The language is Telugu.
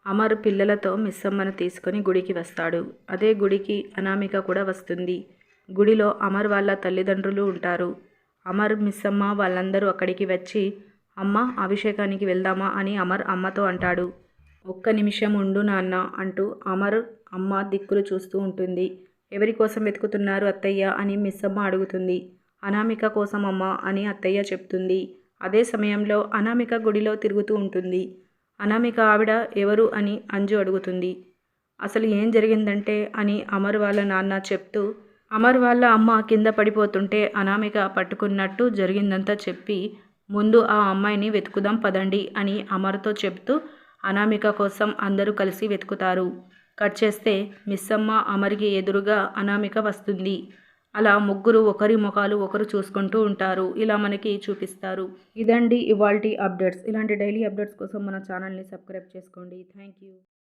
అమర్ పిల్లలతో మిస్సమ్మను తీసుకొని గుడికి వస్తాడు. అదే గుడికి అనామిక కూడా వస్తుంది. గుడిలో అమర్ వాళ్ళ తల్లిదండ్రులు ఉంటారు. అమర్, మిస్సమ్మ వాళ్ళందరూ అక్కడికి వచ్చి, అమ్మ అభిషేకానికి వెళ్దామా అని అమర్ అమ్మతో అంటాడు. ఒక్క నిమిషం ఉండు నాన్న అంటూ అమర్ అమ్మ దిక్కులు చూస్తూ ఉంటుంది. ఎవరి కోసం వెతుకుతున్నారు అత్తయ్య అని మిస్సమ్మ అడుగుతుంది. అనామిక కోసం అమ్మ అని అత్తయ్య చెప్తుంది. అదే సమయంలో అనామిక గుడిలో తిరుగుతూ ఉంటుంది. అనామిక ఆవిడ ఎవరు అని అంజు అడుగుతుంది. అసలు ఏం జరిగిందంటే అని అమర్ వాళ్ళ నాన్న చెప్తూ, అమర్ వాళ్ళ అమ్మ కింద పడిపోతుంటే అనామిక పట్టుకున్నట్టు జరిగిందంతా చెప్పి, ముందు ఆ అమ్మాయిని వెతుకుదాం పదండి అని అమర్తో చెప్తూ అనామిక కోసం అందరూ కలిసి వెతుకుతారు. కట్ చేస్తే మిస్సమ్మ అమర్కి ఎదురుగా అనామిక వస్తుంది. అలా ముగ్గురు ఒకరి ముఖాలు ఒకరు చూసుకుంటూ ఉంటారు. ఇలా మనకి చూపిస్తారు. ఇదండి ఇవాల్టి అప్డేట్స్. ఇలాంటి డైలీ అప్డేట్స్ కోసం మన ఛానల్ని సబ్స్క్రైబ్ చేసుకోండి. Thank you.